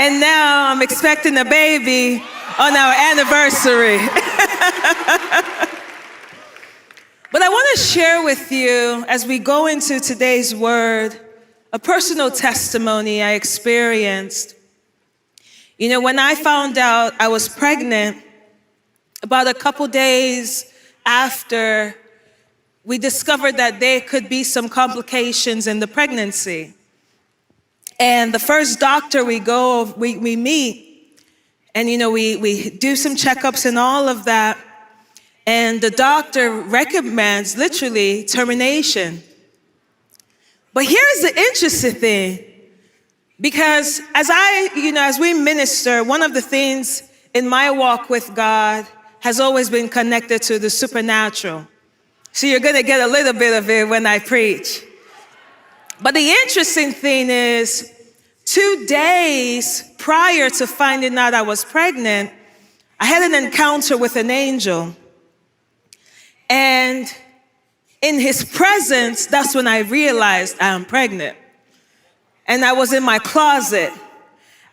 And now I'm expecting a baby on our anniversary. But I want to share with you, as we go into today's word, a personal testimony I experienced. You know, when I found out I was pregnant, about a couple days after, we discovered that there could be some complications in the pregnancy. And the first doctor we meet, and you know, we do some checkups and all of that. And the doctor recommends literally termination. But here's the interesting thing, because as we minister, one of the things in my walk with God has always been connected to the supernatural. So you're gonna get a little bit of it when I preach. But the interesting thing is, 2 days prior to finding out I was pregnant, I had an encounter with an angel. And in his presence, that's when I realized I'm pregnant. And I was in my closet.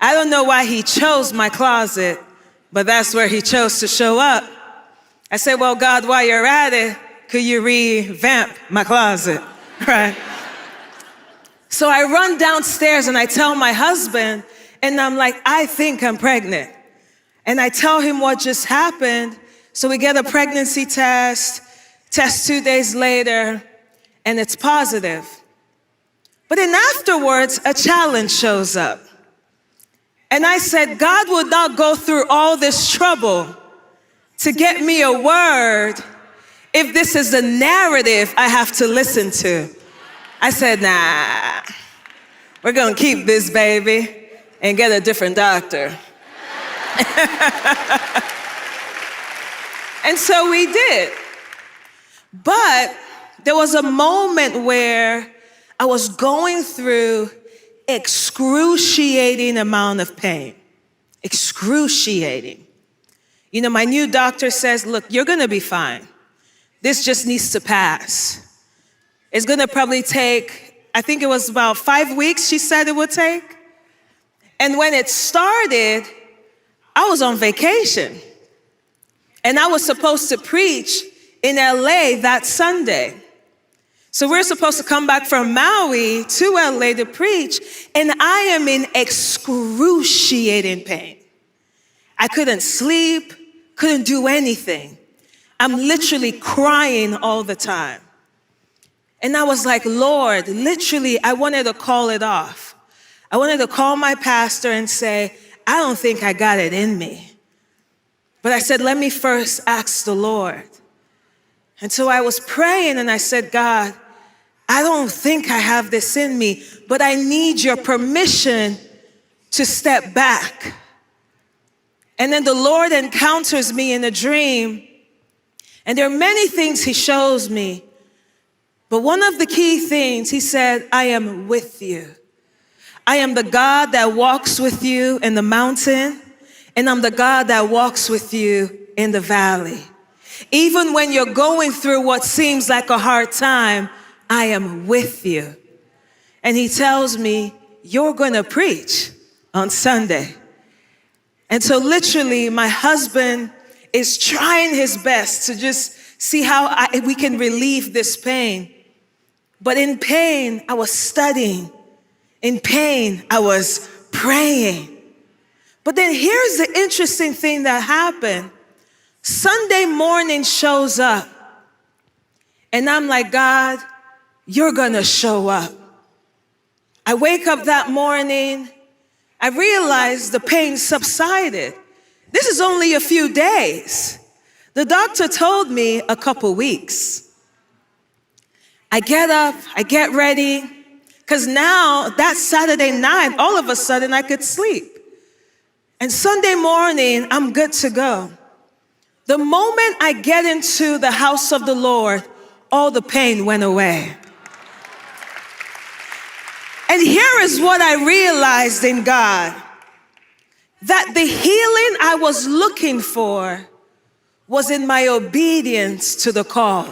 I don't know why he chose my closet, but that's where he chose to show up. I said, well, God, while you're at it, could you revamp my closet, right? So I run downstairs and I tell my husband, and I'm like, I think I'm pregnant. And I tell him what just happened. So we get a pregnancy test 2 days later, and it's positive. But then afterwards, a challenge shows up. And I said, God would not go through all this trouble to get me a word if this is the narrative I have to listen to. I said, nah, we're gonna keep this baby and get a different doctor. And so we did. But there was a moment where I was going through excruciating amount of pain. Excruciating. You know, my new doctor says, look, you're gonna be fine. This just needs to pass. It's gonna probably take, I think it was about 5 weeks she said it would take. And when it started, I was on vacation. And I was supposed to preach in LA that Sunday. So we're supposed to come back from Maui to LA to preach, and I am in excruciating pain. I couldn't sleep, couldn't do anything. I'm literally crying all the time. And I was like, Lord, literally, I wanted to call it off. I wanted to call my pastor and say, I don't think I got it in me. But I said, let me first ask the Lord. And so I was praying and I said, God, I don't think I have this in me, but I need your permission to step back. And then the Lord encounters me in a dream. And there are many things he shows me. But one of the key things, he said, I am with you. I am the God that walks with you in the mountain, and I'm the God that walks with you in the valley. Even when you're going through what seems like a hard time, I am with you. And he tells me, you're gonna preach on Sunday. And so literally, my husband is trying his best to just see how we can relieve this pain. But in pain, I was studying. In pain, I was praying. But then here's the interesting thing that happened. Sunday morning shows up. And I'm like, God, you're gonna show up. I wake up that morning. I realized the pain subsided. This is only a few days. The doctor told me a couple weeks. I get up, I get ready, because now that Saturday night, all of a sudden I could sleep. And Sunday morning, I'm good to go. The moment I get into the house of the Lord, all the pain went away. And here is what I realized in God, that the healing I was looking for was in my obedience to the call.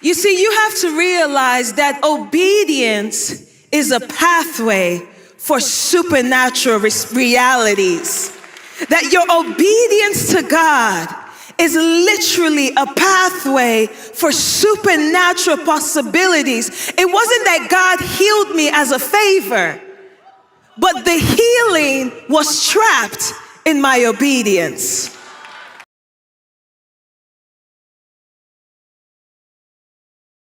You see, you have to realize that obedience is a pathway for supernatural realities. That your obedience to God is literally a pathway for supernatural possibilities. It wasn't that God healed me as a favor, but the healing was trapped in my obedience.